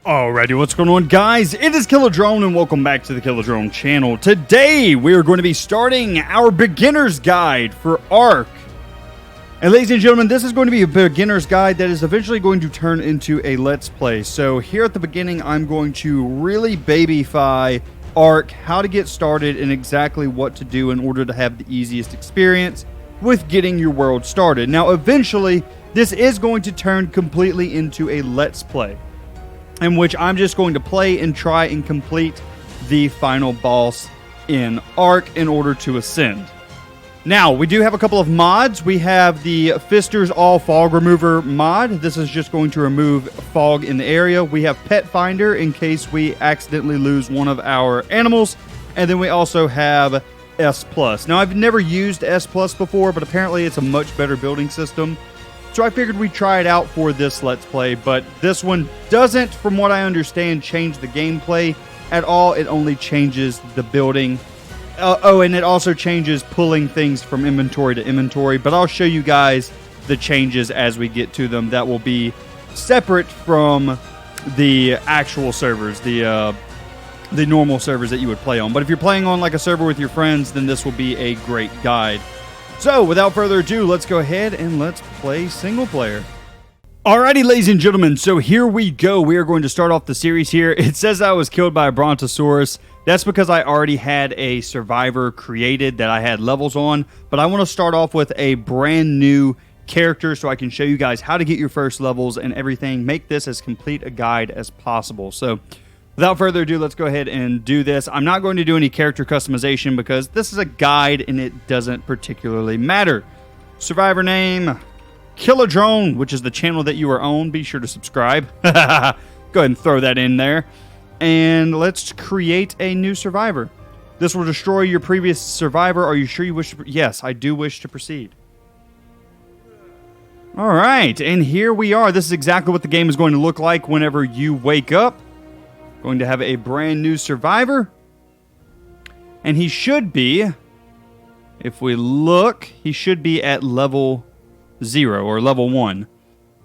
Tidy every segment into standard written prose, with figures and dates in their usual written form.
Alrighty, what's going on, guys? It is Kilodrone, and welcome back to the Kilodrone channel. Today, we are going to be starting our beginner's guide for Ark. And ladies and gentlemen, this is going to be a beginner's guide that is eventually going to turn into a Let's Play. So here at the beginning, I'm going to really babyfy Ark, how to get started, and exactly what to do in order to have the easiest experience with getting your world started. Now, eventually, this is going to turn completely into a Let's Play, in which I'm just going to play and try and complete the final boss in Ark in order to ascend. Now, we do have a couple of mods. We have the Fister's All Fog Remover mod. This is just going to remove fog in the area. We have Pet Finder in case we accidentally lose one of our animals. And then we also have S+. Now, I've never used S+ before, but apparently it's a much better building system. So I figured we'd try it out for this Let's Play, but this one doesn't, from what I understand, change the gameplay at all. It only changes the building. And it also changes pulling things from inventory to inventory, but I'll show you guys the changes as we get to them. That will be separate from the actual servers, the normal servers that you would play on. But if you're playing on like a server with your friends, then this will be a great guide. So, without further ado, let's go ahead and let's play single player. Alrighty, ladies and gentlemen, so here we go. We are going to start off the series here. It says I was killed by a Brontosaurus. That's because I already had a survivor created that I had levels on, but I want to start off with a brand new character so I can show you guys how to get your first levels and everything. Make this as complete a guide as possible. So, without further ado, let's go ahead and do this. I'm not going to do any character customization because this is a guide and it doesn't particularly matter. Survivor name, Kilodrone, which is the channel that you are on. Be sure to subscribe. Go ahead and throw that in there. And let's create a new survivor. This will destroy your previous survivor. Are you sure you wish to? Yes, I do wish to proceed. All right, and here we are. This is exactly what the game is going to look like whenever you wake up. Going to have a brand new survivor. And he should be, if we look, he should be at level 0 or level 1.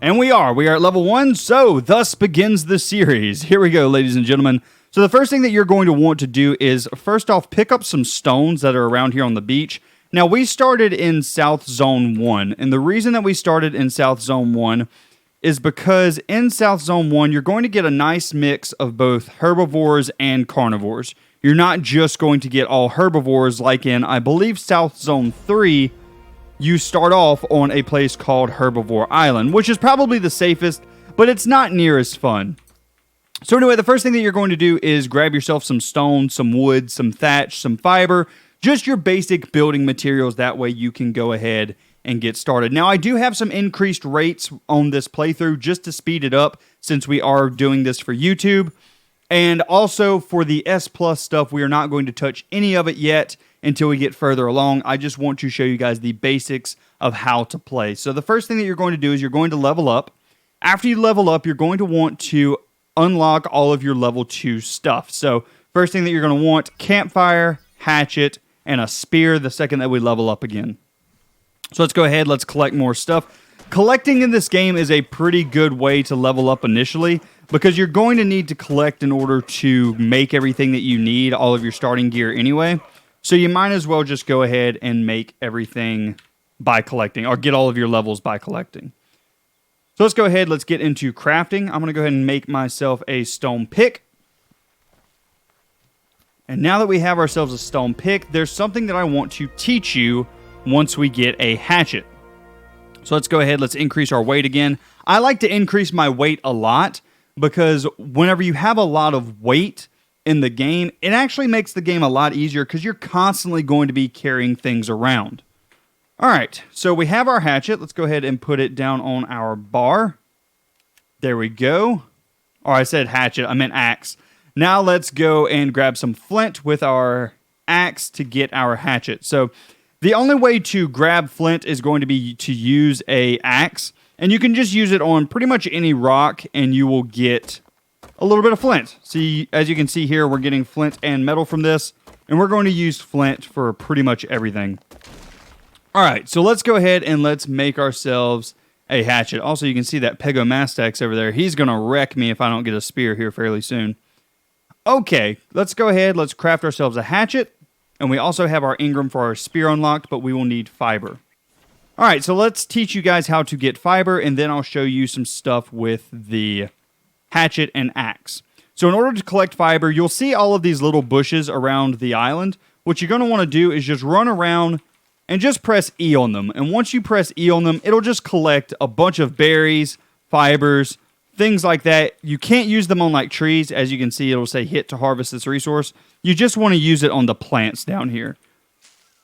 And we are at level 1, so thus begins the series. Here we go, ladies and gentlemen. So the first thing that you're going to want to do is, first off, pick up some stones that are around here on the beach. Now, we started in South Zone 1, and the reason that we started in South Zone 1 is because in South Zone 1, you're going to get a nice mix of both herbivores and carnivores. You're not just going to get all herbivores like in, I believe, South Zone 3. You start off on a place called Herbivore Island, which is probably the safest, but it's not near as fun. So anyway, the first thing that you're going to do is grab yourself some stone, some wood, some thatch, some fiber, just your basic building materials. That way you can go ahead and get started. Now, I do have some increased rates on this playthrough just to speed it up since we are doing this for YouTube. And also for the S+ stuff, we are not going to touch any of it yet until we get further along. I just want to show you guys the basics of how to play. So the first thing that you're going to do is you're going to level up. After you level up, you're going to want to unlock all of your level 2 stuff. So first thing that you're going to want, campfire, hatchet, and a spear the second that we level up again. So let's go ahead, let's collect more stuff. Collecting in this game is a pretty good way to level up initially because you're going to need to collect in order to make everything that you need, all of your starting gear anyway. So you might as well just go ahead and make everything by collecting, or get all of your levels by collecting. So let's go ahead, let's get into crafting. I'm going to go ahead and make myself a stone pick. And now that we have ourselves a stone pick, there's something that I want to teach you once we get a hatchet. So let's go ahead, let's increase our weight again. I like to increase my weight a lot because whenever you have a lot of weight in the game, it actually makes the game a lot easier because you're constantly going to be carrying things around. All right, so we have our hatchet. Let's go ahead and put it down on our bar. There we go. Or I said hatchet, I meant axe. Now let's go and grab some flint with our axe to get our hatchet. So the only way to grab flint is going to be to use a axe. And you can just use it on pretty much any rock and you will get a little bit of flint. See, as you can see here, we're getting flint and metal from this. And we're going to use flint for pretty much everything. All right, so let's go ahead and let's make ourselves a hatchet. Also, you can see that Baryonyx over there. He's going to wreck me if I don't get a spear here fairly soon. Okay, let's go ahead. Let's craft ourselves a hatchet. And we also have our Engram for our spear unlocked, but we will need fiber. All right, so let's teach you guys how to get fiber, and then I'll show you some stuff with the hatchet and axe. So in order to collect fiber, you'll see all of these little bushes around the island. What you're going to want to do is just run around and just press E on them. And once you press E on them, it'll just collect a bunch of berries, fibers, things like that. You can't use them on like trees. As you can see, it'll say hit to harvest this resource. You just want to use it on the plants down here.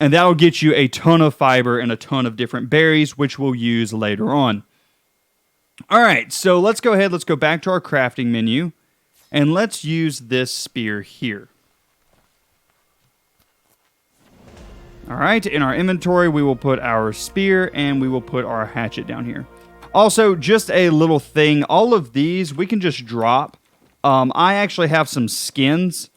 And that'll get you a ton of fiber and a ton of different berries, which we'll use later on. All right, so let's go ahead. Let's go back to our crafting menu. And let's use this spear here. All right, in our inventory, we will put our spear and we will put our hatchet down here. Also, just a little thing. All of these, we can just drop. I actually have some skins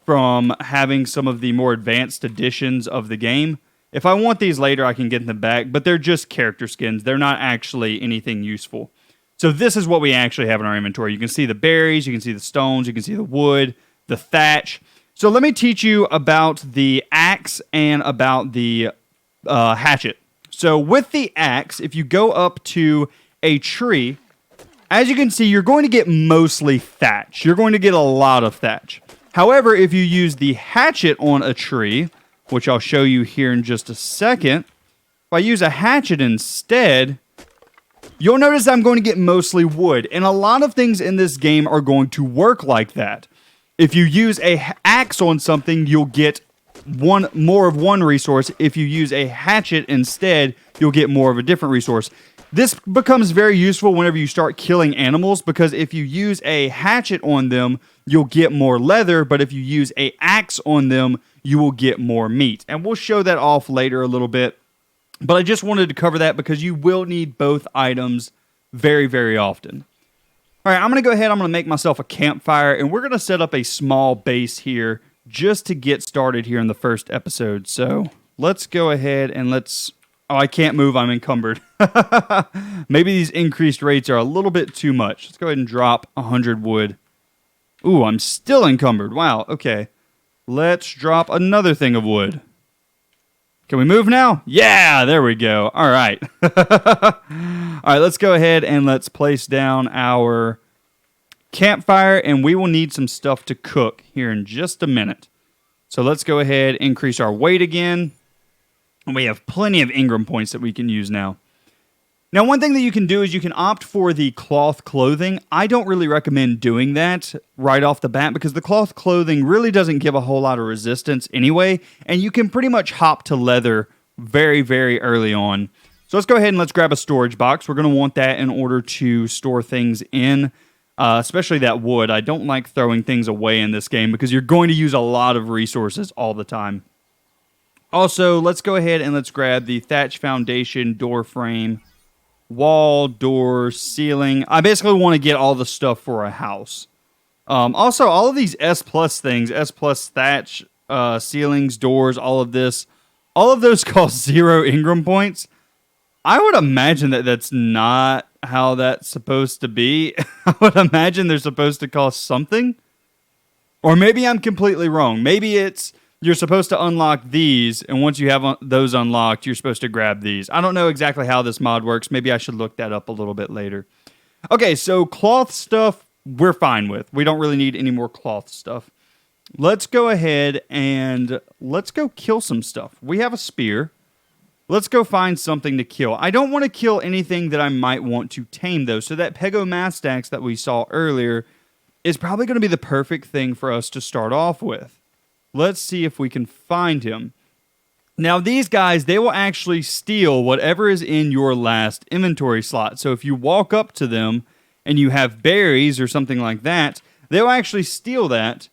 from having some of the more advanced editions of the game. If I want these later, I can get them back, but they're just character skins. They're not actually anything useful. So this is what we actually have in our inventory. You can see the berries, you can see the stones, you can see the wood, the thatch. So let me teach you about the axe and about the hatchet. So with the axe, if you go up to a tree, as you can see, you're going to get mostly thatch. You're going to get a lot of thatch. However, if you use the hatchet on a tree, which I'll show you here in just a second, if I use a hatchet instead, you'll notice I'm going to get mostly wood. And a lot of things in this game are going to work like that. If you use a axe on something, you'll get more of one resource. If you use a hatchet instead, you'll get more of a different resource. This becomes very useful whenever you start killing animals, because if you use a hatchet on them, you'll get more leather, but if you use a axe on them, you will get more meat. And we'll show that off later a little bit. But I just wanted to cover that because you will need both items very, very often. All right, I'm going to go ahead. I'm going to make myself a campfire, and we're going to set up a small base here just to get started here in the first episode. So let's go ahead and let's... Oh, I can't move. I'm encumbered. Maybe these increased rates are a little bit too much. Let's go ahead and drop 100 wood. Ooh, I'm still encumbered. Wow, okay. Let's drop another thing of wood. Can we move now? Yeah, there we go. All right. All right, let's go ahead and let's place down our campfire, and we will need some stuff to cook here in just a minute. So let's go ahead, increase our weight again. And we have plenty of Engram points that we can use now. Now, one thing that you can do is you can opt for the cloth clothing. I don't really recommend doing that right off the bat because the cloth clothing really doesn't give a whole lot of resistance anyway, and you can pretty much hop to leather very, very early on. So let's go ahead and let's grab a storage box. We're going to want that in order to store things in, especially that wood. I don't like throwing things away in this game because you're going to use a lot of resources all the time. Also, let's go ahead and let's grab the Thatch Foundation door frame, wall, door, ceiling. I basically want to get all the stuff for a house. Also, all of these S plus things, S plus thatch, ceilings, doors, all of this, all of those cost 0 Engram points. I would imagine that that's not how that's supposed to be. I would imagine they're supposed to cost something. Or maybe I'm completely wrong. Maybe it's... You're supposed to unlock these, and once you have those unlocked, you're supposed to grab these. I don't know exactly how this mod works. Maybe I should look that up a little bit later. Okay, so cloth stuff, we're fine with. We don't really need any more cloth stuff. Let's go ahead and let's go kill some stuff. We have a spear. Let's go find something to kill. I don't want to kill anything that I might want to tame, though. So that Baryonyx that we saw earlier is probably going to be the perfect thing for us to start off with. Let's see if we can find him. Now, these guys, they will actually steal whatever is in your last inventory slot. So if you walk up to them and you have berries or something like that, they'll actually steal that,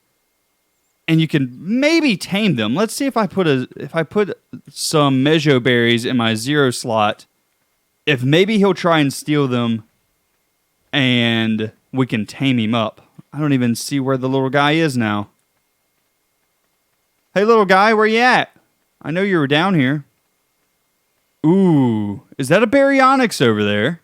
and you can maybe tame them. Let's see if I put some Mejo berries in my 0 slot, if maybe he'll try and steal them and we can tame him up. I don't even see where the little guy is now. Hey, little guy, where you at? I know you were down here. Ooh, is that a Baryonyx over there?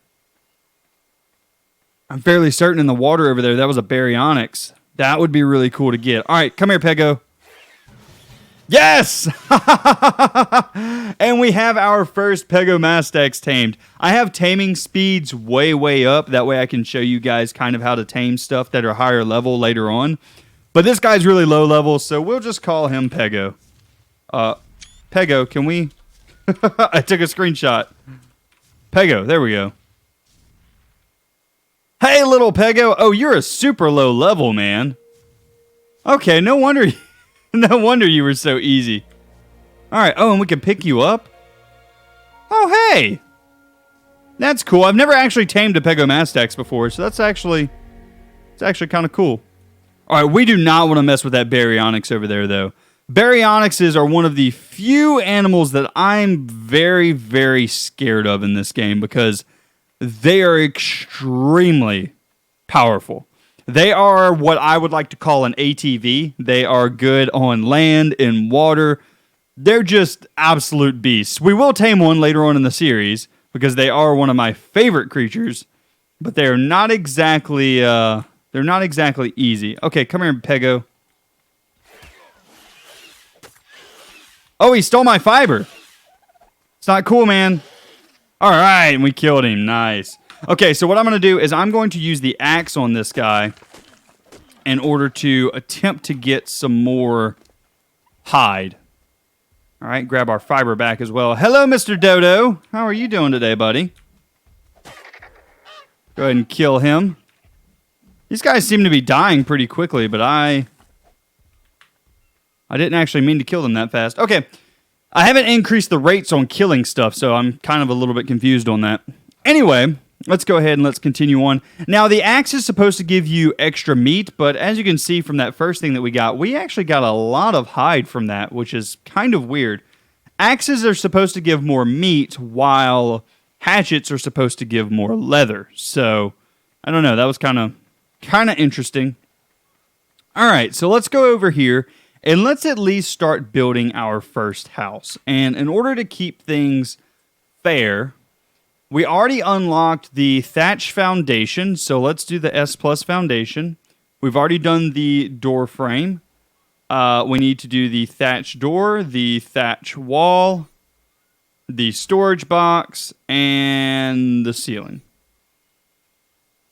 I'm fairly certain in the water over there, that was a Baryonyx. That would be really cool to get. All right, come here, Pego. Yes! And we have our first Pegomastax tamed. I have taming speeds way, way up. That way I can show you guys kind of how to tame stuff that are higher level later on. But this guy's really low level, so we'll just call him Pego. Pego, can we... I took a screenshot. Pego, there we go. Hey, little Pego. Oh, you're a super low level, man. Okay, no wonder... No wonder you were so easy. All right. Oh, and we can pick you up? Oh, hey. That's cool. I've never actually tamed a Pegomastax before, so it's actually kind of cool. All right, we do not want to mess with that Baryonyx over there, though. Baryonyxes are one of the few animals that I'm very, very scared of in this game because they are extremely powerful. They are what I would like to call an ATV. They are good on land and water. They're just absolute beasts. We will tame one later on in the series because they are one of my favorite creatures, but they're not exactly easy. Okay, come here, Pego. Oh, he stole my fiber. It's not cool, man. All right, and we killed him. Nice. Okay, so what I'm going to do is I'm going to use the axe on this guy in order to attempt to get some more hide. All right, grab our fiber back as well. Hello, Mr. Dodo. How are you doing today, buddy? Go ahead and kill him. These guys seem to be dying pretty quickly, but I didn't actually mean to kill them that fast. Okay, I haven't increased the rates on killing stuff, so I'm kind of a little bit confused on that. Anyway... Let's go ahead and let's continue on. Now, the axe is supposed to give you extra meat, but as you can see from that first thing that we actually got a lot of hide from that, which is kind of weird. Axes are supposed to give more meat, while hatchets are supposed to give more leather. So, I don't know. That was kind of interesting. All right, so let's go over here, and let's at least start building our first house. And in order to keep things fair... We already unlocked the Thatch Foundation, so let's do the S Plus Foundation. We've already done the door frame. We need to do the thatch door, the thatch wall, the storage box, and the ceiling.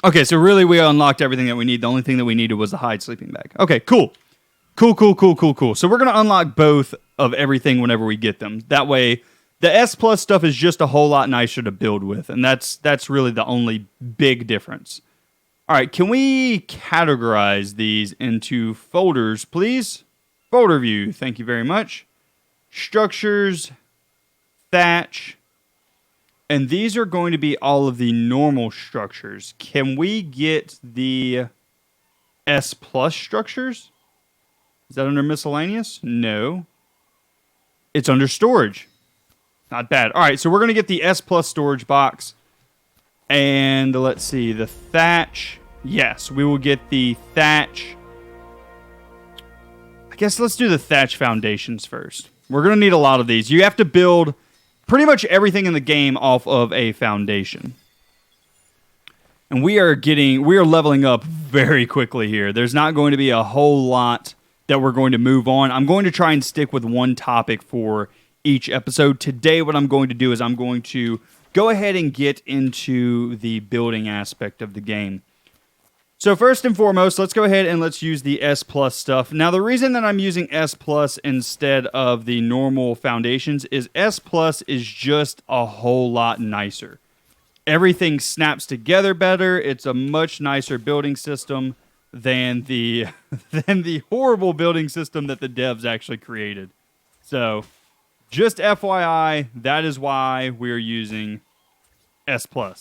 Okay, so really we unlocked everything that we need. The only thing that we needed was the hide sleeping bag. Okay, cool. Cool. So we're going to unlock both of everything whenever we get them. That way... The S Plus stuff is just a whole lot nicer to build with, and that's really the only big difference. All right, can we categorize these into folders, please? Folder view, thank you very much. Structures, thatch, and these are going to be all of the normal structures. Can we get the S Plus structures? Is that under miscellaneous? No. It's under storage. Not bad. All right, so we're going to get the S Plus storage box. And let's see, the thatch. Yes, we will get the thatch. I guess let's do the Thatch Foundations first. We're going to need a lot of these. You have to build pretty much everything in the game off of a foundation. And we are leveling up very quickly here. There's not going to be a whole lot that we're going to move on. I'm going to try and stick with one topic for each episode. Today, what I'm going to do is I'm going to go ahead and get into the building aspect of the game. So first and foremost, let's go ahead and let's use the S Plus stuff. Now, the reason that I'm using S Plus instead of the normal foundations is S Plus is just a whole lot nicer. Everything snaps together better. It's a much nicer building system than the horrible building system that the devs actually created. So, just FYI, that is why we're using S+. All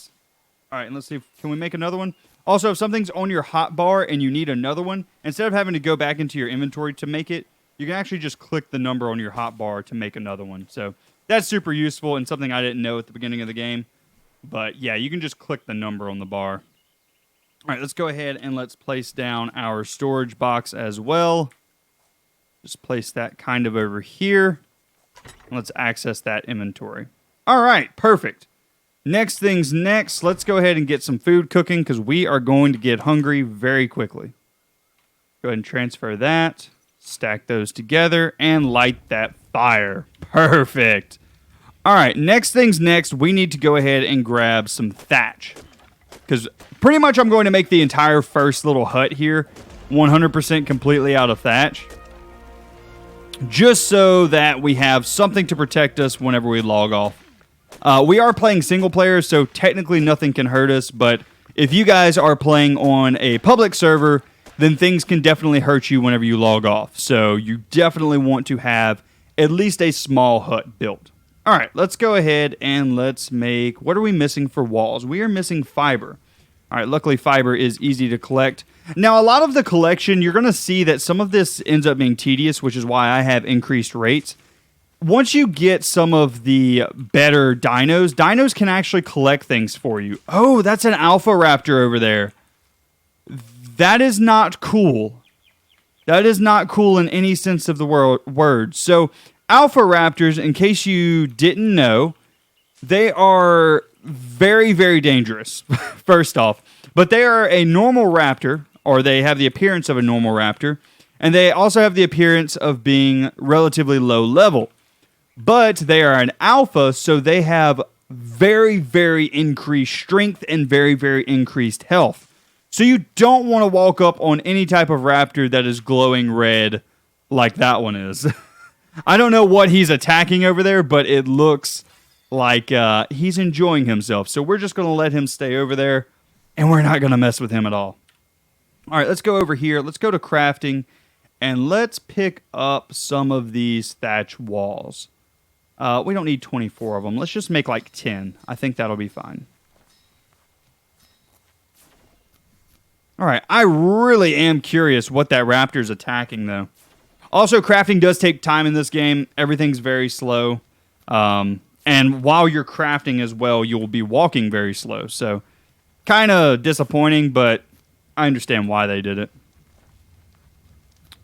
right, and let's see. Can we make another one? Also, if something's on your hotbar and you need another one, instead of having to go back into your inventory to make it, you can actually just click the number on your hotbar to make another one. So that's super useful and something I didn't know at the beginning of the game. But yeah, you can just click the number on the bar. All right, let's go ahead and let's place down our storage box as well. Just place that kind of over here. Let's access that inventory. All right, perfect. Next things next, let's go ahead and get some food cooking because we are going to get hungry very quickly. Go ahead and transfer that, stack those together, and light that fire. Perfect. All right, next things next, we need to go ahead and grab some thatch. Because pretty much I'm going to make the entire first little hut here 100% completely out of thatch. Just so that we have something to protect us whenever we log off. We are playing single player, so technically nothing can hurt us. But if you guys are playing on a public server, then things can definitely hurt you whenever you log off. So you definitely want to have at least a small hut built. All right, let's go ahead and let's make... What are we missing for walls? We are missing fiber. All right, luckily fiber is easy to collect. Now, a lot of the collection, you're going to see that some of this ends up being tedious, which is why I have increased rates. Once you get some of the better dinos can actually collect things for you. Oh, that's an alpha raptor over there. That is not cool. That is not cool in any sense of the word. So, alpha raptors, in case you didn't know, they are very, very dangerous, first off. But they are a normal raptor, or they have the appearance of a normal raptor, and they also have the appearance of being relatively low level. But they are an alpha, so they have very, very increased strength and very, very increased health. So you don't want to walk up on any type of raptor that is glowing red like that one is. I don't know what he's attacking over there, but it looks like he's enjoying himself. So we're just going to let him stay over there, and we're not going to mess with him at all. All right, let's go over here. Let's go to crafting, and let's pick up some of these thatch walls. We don't need 24 of them. Let's just make like 10. I think that'll be fine. All right, I really am curious what that raptor's attacking, though. Also, crafting does take time in this game. Everything's very slow. And while you're crafting as well, you'll be walking very slow. So, kind of disappointing, but I understand why they did it.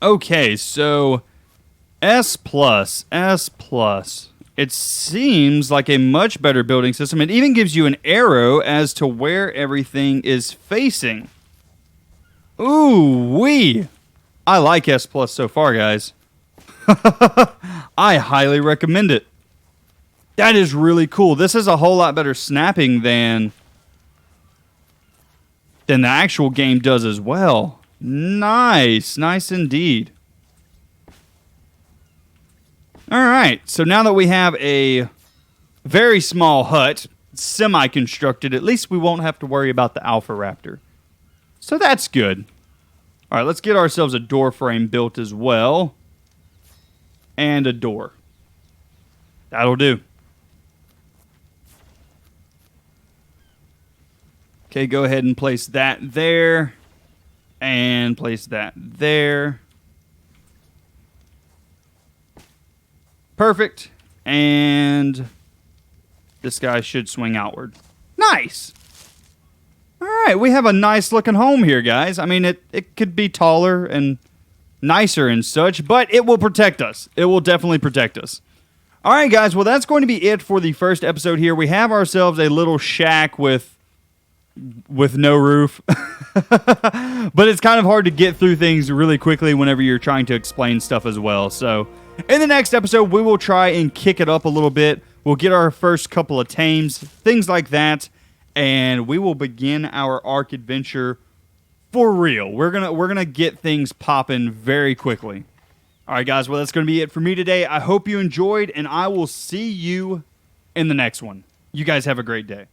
Okay, so S+. It seems like a much better building system. It even gives you an arrow as to where everything is facing. Ooh, wee. I like S+ so far, guys. I highly recommend it. That is really cool. This is a whole lot better snapping than the actual game does as well. Nice. Nice indeed. All right. So now that we have a very small hut, semi-constructed, at least we won't have to worry about the Alpha Raptor. So that's good. All right, let's get ourselves a door frame built as well. And a door. That'll do. Okay, go ahead and place that there. And place that there. Perfect. And this guy should swing outward. Nice. All right, we have a nice looking home here, guys. I mean, it could be taller and nicer and such, but it will protect us. It will definitely protect us. All right, guys, well, that's going to be it for the first episode here. We have ourselves a little shack with no roof. But it's kind of hard to get through things really quickly whenever you're trying to explain stuff as well. So in the next episode, we will try and kick it up a little bit. We'll get our first couple of tames, things like that, and we will begin our Ark adventure for real. We're gonna get things popping very quickly. All right, guys, well, that's going to be it for me today. I hope you enjoyed, and I will see you in the next one. You guys have a great day.